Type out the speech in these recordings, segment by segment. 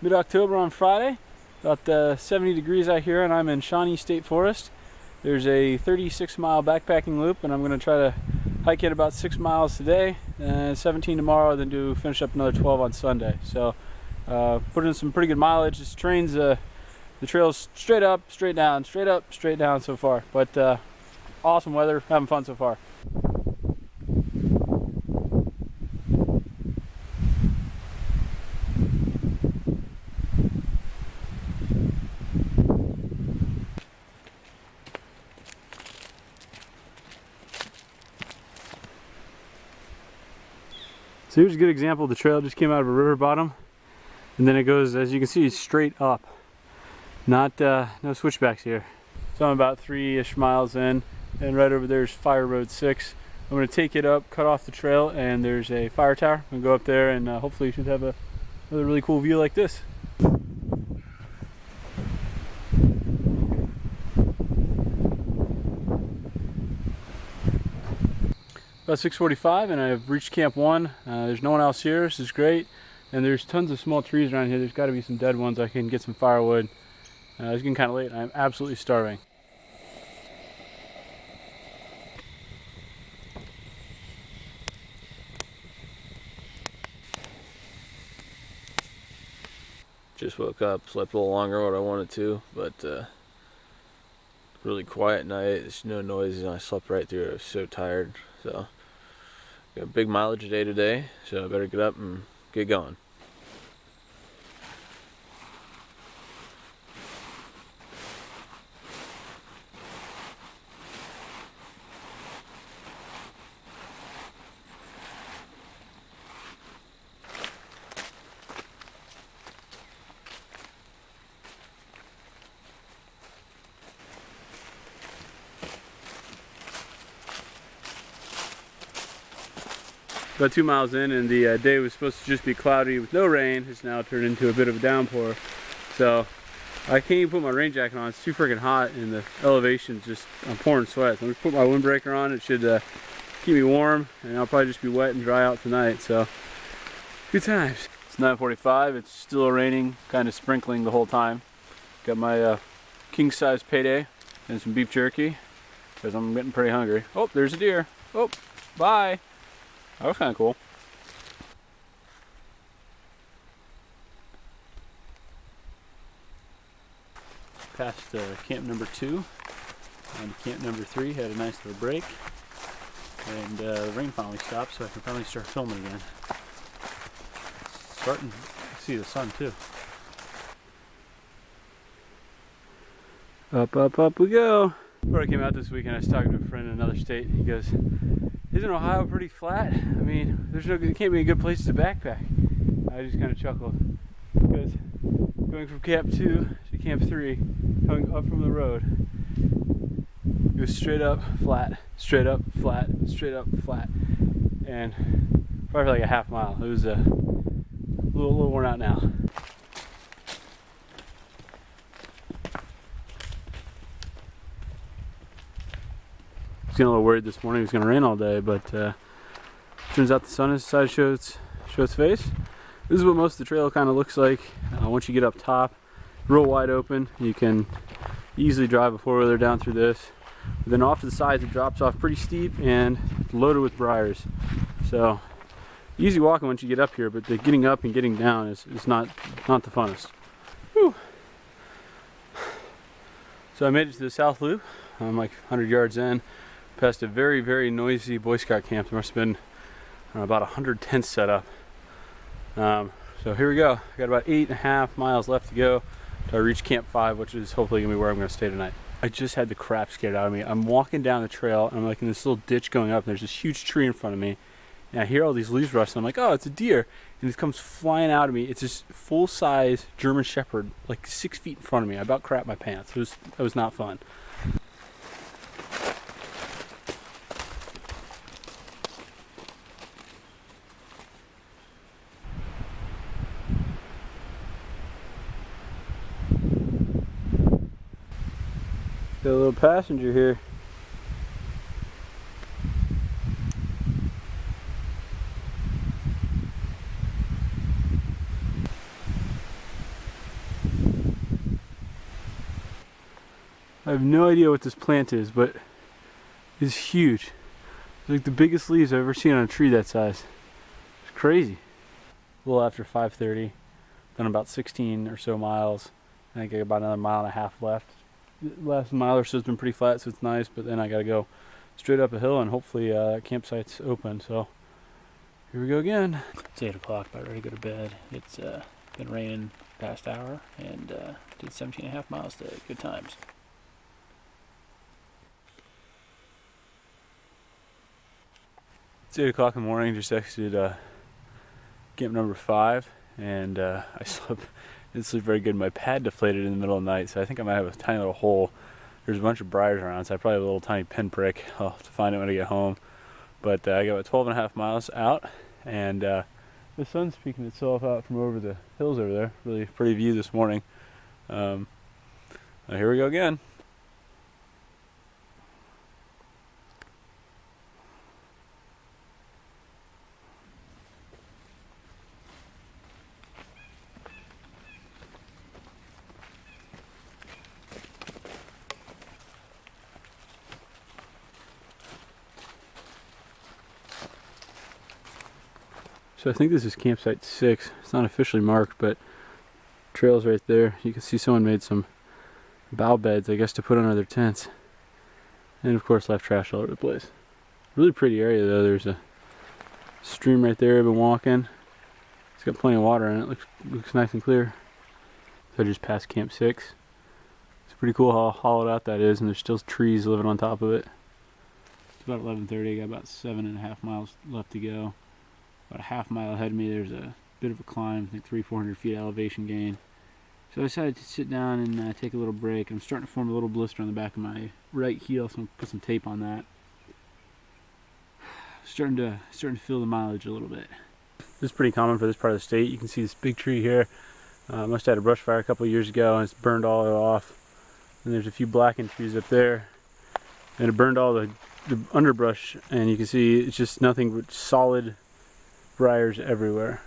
mid-October on Friday. About 70 degrees out here, and I'm in Shawnee State Forest. There's a 36-mile backpacking loop, and I'm going to try to hike it about 6 miles today, and 17 tomorrow, then finish up another 12 on Sunday. So put in some pretty good mileage. This train's the trail's straight up, straight down, straight up, straight down so far. But awesome weather, having fun so far. So here's a good example. The trail just came out of a river bottom, and then it goes, as you can see, straight up. No switchbacks here. So I'm about 3-ish miles in, and right over there's Fire Road 6. I'm going to take it up, cut off the trail, and there's a fire tower. I'm going to go up there, and hopefully you should have another really cool view like this. About 6:45, and I've reached Camp 1. There's no one else here. This is great, and there's tons of small trees around here. There's got to be some dead ones. I can get some firewood. It's getting kind of late. I'm absolutely starving. Just woke up, slept a little longer than what I wanted to, but really quiet night. There's no noise, and I slept right through it. I was so tired. So got a big mileage day today, so I better get up and get going. About 2 miles in, and the day was supposed to just be cloudy with no rain. It's now turned into a bit of a downpour. So I can't even put my rain jacket on. It's too freaking hot, and the elevation's just, I'm pouring sweat. So I'm just put my windbreaker on. It should keep me warm, and I'll probably just be wet and dry out tonight. So good times. It's 9:45. It's still raining, kind of sprinkling the whole time. Got my king-size payday and some beef jerky because I'm getting pretty hungry. Oh, there's a deer. Oh, bye. That was kind of cool. Past camp number 2 and camp number 3 had a nice little break, and the rain finally stopped, so I can finally start filming again. Starting to see the sun too. Up, up, up we go. Before I came out this weekend, I was talking to a friend in another state. He goes, "Isn't Ohio pretty flat? I mean, it can't be a good place to backpack." I just kind of chuckled because going from Camp 2 to Camp 3, coming up from the road, it was straight up flat, straight up flat, straight up flat, and probably like a half mile. It was a little worn out now. I was getting a little worried this morning it was going to rain all day, but turns out the sun has decided to show its face. This is what most of the trail kind of looks like once you get up top. Real wide open. You can easily drive a 4-wheeler down through this. But then off to the sides it drops off pretty steep and loaded with briars. So easy walking once you get up here, but the getting up and getting down is not the funnest. Whew. So I made it to the South Loop. I'm like 100 yards in. Past a very, very noisy Boy Scout camp. There must have been about 100 tents set up. So here we go. I got about 8.5 miles left to go till I reach Camp 5, which is hopefully going to be where I'm going to stay tonight. I just had the crap scared out of me. I'm walking down the trail, and I'm like in this little ditch going up, and there's this huge tree in front of me. And I hear all these leaves rustling. I'm like, oh, it's a deer. And it comes flying out of me. It's this full-size German Shepherd, like 6 feet in front of me. I about crapped my pants. It was not fun. Got a little passenger here. I have no idea what this plant is, but it's huge. It's like the biggest leaves I've ever seen on a tree that size. It's crazy. A little after 5:30, done about 16 or so miles. I think I got about another mile and a half left. The last mile or so has been pretty flat, so it's nice, but then I gotta go straight up a hill and hopefully campsite's open, so here we go again. It's 8 o'clock, about ready to go to bed. It's been raining the past hour and did 17.5 miles today. Good times. It's 8 o'clock in the morning, just exited camp number 5, and I didn't sleep very good. My pad deflated in the middle of the night, so I think I might have a tiny little hole. There's a bunch of briars around, so I probably have a little tiny pinprick. I'll have to find it when I get home. But I got about 12.5 miles out, and the sun's peeking itself out from over the hills over there. Really pretty view this morning. Here we go again. So I think this is campsite 6. It's not officially marked, but trail's right there. You can see someone made some bough beds, I guess, to put under their tents. And of course left trash all over the place. Really pretty area though. There's a stream right there I've been walking. It's got plenty of water in it. Looks nice and clear. So I just passed camp 6. It's pretty cool how hollowed out that is, and there's still trees living on top of it. It's about 11:30. I got about 7.5 miles left to go. About a half mile ahead of me, there's a bit of a climb, I think 300-400 feet elevation gain. So I decided to sit down and take a little break. I'm starting to form a little blister on the back of my right heel, so I'm going to put some tape on that. Starting to feel the mileage a little bit. This is pretty common for this part of the state. You can see this big tree here. Must have had a brush fire a couple of years ago, and it's burned all it off. And there's a few blackened trees up there, and it burned all the underbrush, and you can see it's just nothing but solid briars everywhere.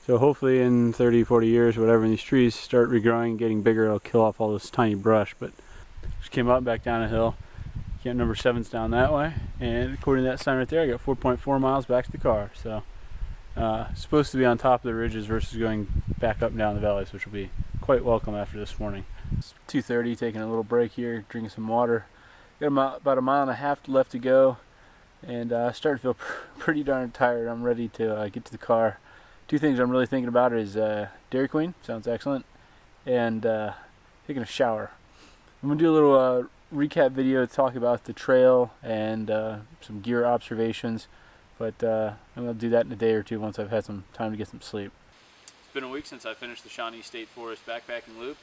So hopefully in 30-40 years, whatever, when these trees start regrowing and getting bigger, it'll kill off all this tiny brush. But just came up and back down a hill. Camp number 7's down that way, and according to that sign right there, I got 4.4 miles back to the car. So supposed to be on top of the ridges versus going back up and down the valleys, which will be quite welcome after this morning. It's 2:30, taking a little break here, drinking some water. Got about a mile and a half left to go, and I starting to feel pretty darn tired. I'm ready to get to the car. Two things I'm really thinking about is Dairy Queen, sounds excellent, and taking a shower. I'm going to do a little recap video to talk about the trail and some gear observations, but I'm going to do that in a day or two once I've had some time to get some sleep. It's been a week since I finished the Shawnee State Forest backpacking loop.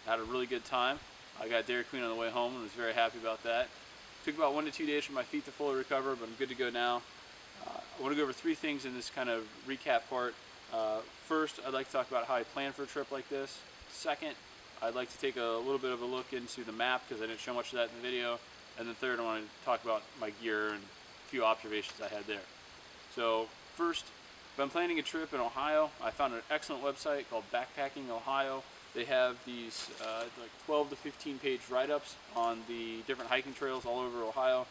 I had a really good time. I got Dairy Queen on the way home and was very happy about that. Took about 1 to 2 days for my feet to fully recover, but I'm good to go now. I want to go over 3 things in this kind of recap part. First, I'd like to talk about how I plan for a trip like this. Second, I'd like to take a little bit of a look into the map because I didn't show much of that in the video. And then third, I want to talk about my gear and a few observations I had there. So first, if I'm planning a trip in Ohio, I found an excellent website called Backpacking Ohio. They have these like 12 to 15 page write-ups on the different hiking trails all over Ohio.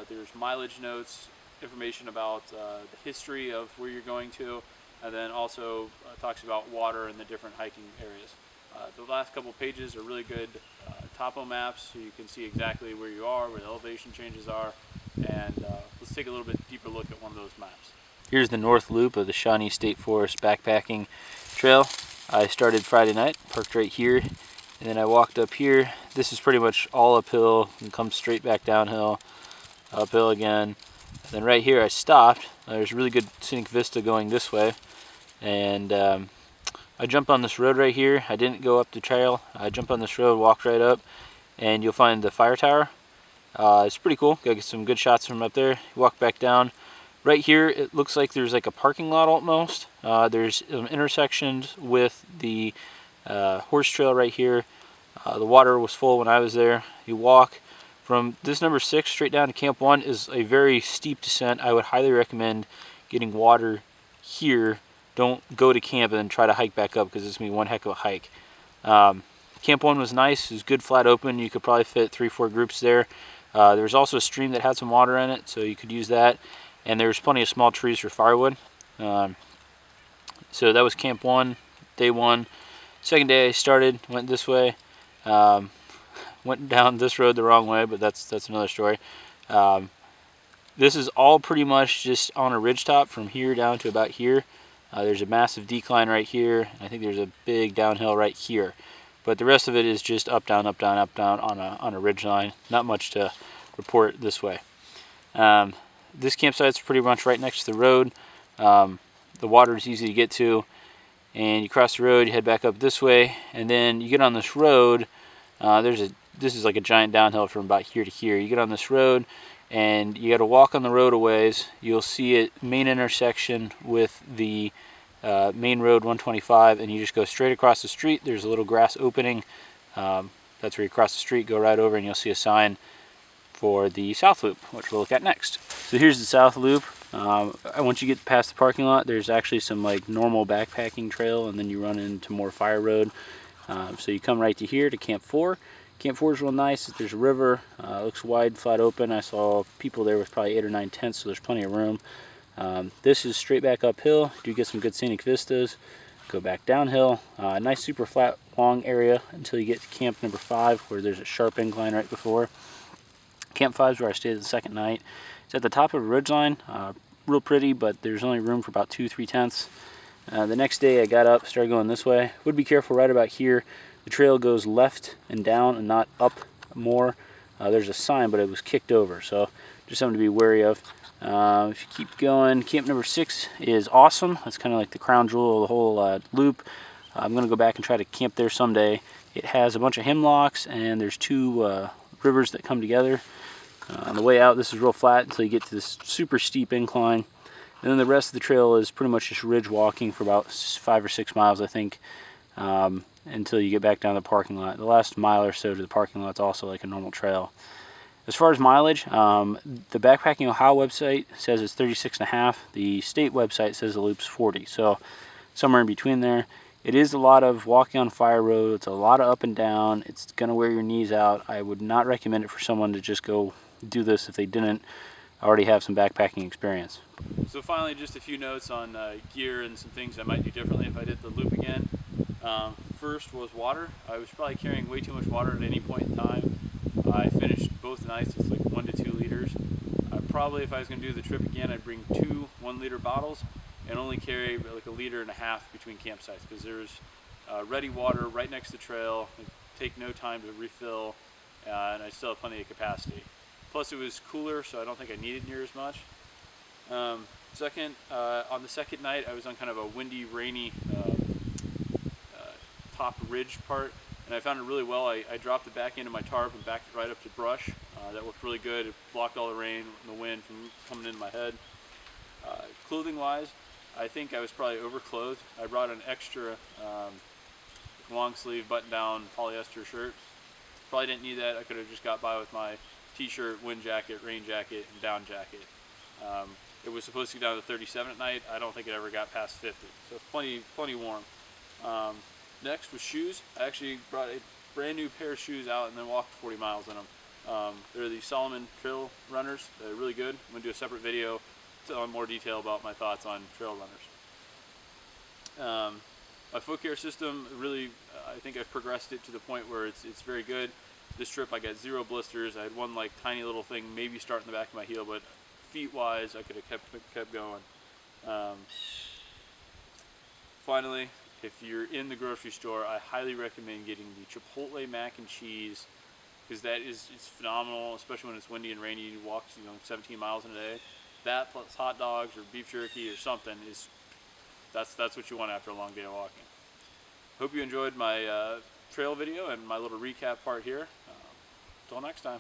There's mileage notes, information about the history of where you're going to, and then also talks about water and the different hiking areas. The last couple pages are really good topo maps, so you can see exactly where you are, where the elevation changes are, and let's take a little bit deeper look at one of those maps. Here's the north loop of the Shawnee State Forest backpacking trail. I started Friday night, parked right here, and then I walked up here. This is pretty much all uphill and comes straight back downhill, uphill again. And then right here I stopped. There's a really good scenic vista going this way, and I jumped on this road right here. I didn't go up the trail. I jumped on this road, walked right up, and you'll find the fire tower. It's pretty cool. Got to get some good shots from up there. Walk back down. Right here, it looks like there's like a parking lot almost. There's some intersections with the horse trail right here. The water was full when I was there. You walk from this number 6 straight down to Camp 1 is a very steep descent. I would highly recommend getting water here. Don't go to camp and then try to hike back up because it's going to be one heck of a hike. Camp 1 was nice. It was good flat open. You could probably fit 3-4 groups there. There was also a stream that had some water in it, so you could use that. And there was plenty of small trees for firewood. So that was Camp 1, day 1. Second day I started, went this way. Went down this road the wrong way, but that's another story. This is all pretty much just on a ridge top from here down to about here. There's a massive decline right here. I think there's a big downhill right here. But the rest of it is just up, down, up, down, up, down on a ridge line. Not much to report this way. This campsite's pretty much right next to the road. The water is easy to get to. And you cross the road, you head back up this way, and then you get on this road. This is like a giant downhill from about here to here. You get on this road, and you got to walk on the road a ways. You'll see it main intersection with the main road 125, and you just go straight across the street. There's a little grass opening. That's where you cross the street, go right over, and you'll see a sign for the South Loop, which we'll look at next. So here's the South Loop. Once you get past the parking lot, there's actually some like normal backpacking trail, and then you run into more fire road. So you come right to here to Camp 4. Camp 4 is real nice. There's a river. It looks wide, flat open. I saw people there with probably 8 or 9 tents, so there's plenty of room. This is straight back uphill. You do get some good scenic vistas. Go back downhill. Nice super flat long area until you get to camp number 5, where there's a sharp incline right before. Camp 5 is where I stayed the second night. It's at the top of a ridgeline. Real pretty, but there's only room for about 2-3 tents. The next day I got up, started going this way. Would be careful right about here. The trail goes left and down and not up more. There's a sign, but it was kicked over, so just something to be wary of. If you keep going, camp number 6 is awesome. That's kind of like the crown jewel of the whole loop. I'm going to go back and try to camp there someday. It has a bunch of hemlocks, and there's 2 rivers that come together. On the way out, this is real flat until you get to this super steep incline. And then the rest of the trail is pretty much just ridge walking for about 5 or 6 miles, I think, until you get back down to the parking lot. The last mile or so to the parking lot is also like a normal trail. As far as mileage, the Backpacking Ohio website says it's 36.5. The state website says the loop's 40, so somewhere in between there. It is a lot of walking on fire road. It's a lot of up and down. It's going to wear your knees out. I would not recommend it for someone to just go do this if they didn't already have some backpacking experience. So finally, just a few notes on gear and some things I might do differently if I did the loop again. First was water. I was probably carrying way too much water at any point in time. I finished both nights with like 1 to 2 liters. Probably if I was going to do the trip again, I'd bring 2 1-liter bottles and only carry like 1.5 liters between campsites, because there's ready water right next to the trail. It'd take no time to refill, and I still have plenty of capacity. Plus it was cooler, so I don't think I needed near as much. Second, on the second night, I was on kind of a windy, rainy top ridge part, and I found it really well. I dropped it back into my tarp and backed it right up to brush. That worked really good. It blocked all the rain and the wind from coming into my head. Clothing wise, I think I was probably overclothed. I brought an extra long sleeve button down polyester shirt. Probably didn't need that. I could have just got by with my t-shirt, wind jacket, rain jacket, and down jacket. It was supposed to get down to 37 at night. I don't think it ever got past 50, so it's plenty warm. Next was shoes. I actually brought a brand new pair of shoes out and then walked 40 miles in them. They're the Solomon Trail Runners. They're really good. I'm going to do a separate video on more detail about my thoughts on trail runners. My foot care system, really, I think I've progressed it to the point where it's very good. This trip I got 0 blisters. I had one like tiny little thing maybe start in the back of my heel, but feet wise I could have kept going. Finally, if you're in the grocery store, I highly recommend getting the Chipotle mac and cheese, because it's phenomenal, especially when it's windy and rainy. You walk 17 miles in a day. That plus hot dogs or beef jerky or something that's what you want after a long day of walking. Hope you enjoyed my trail video and my little recap part here. Until next time.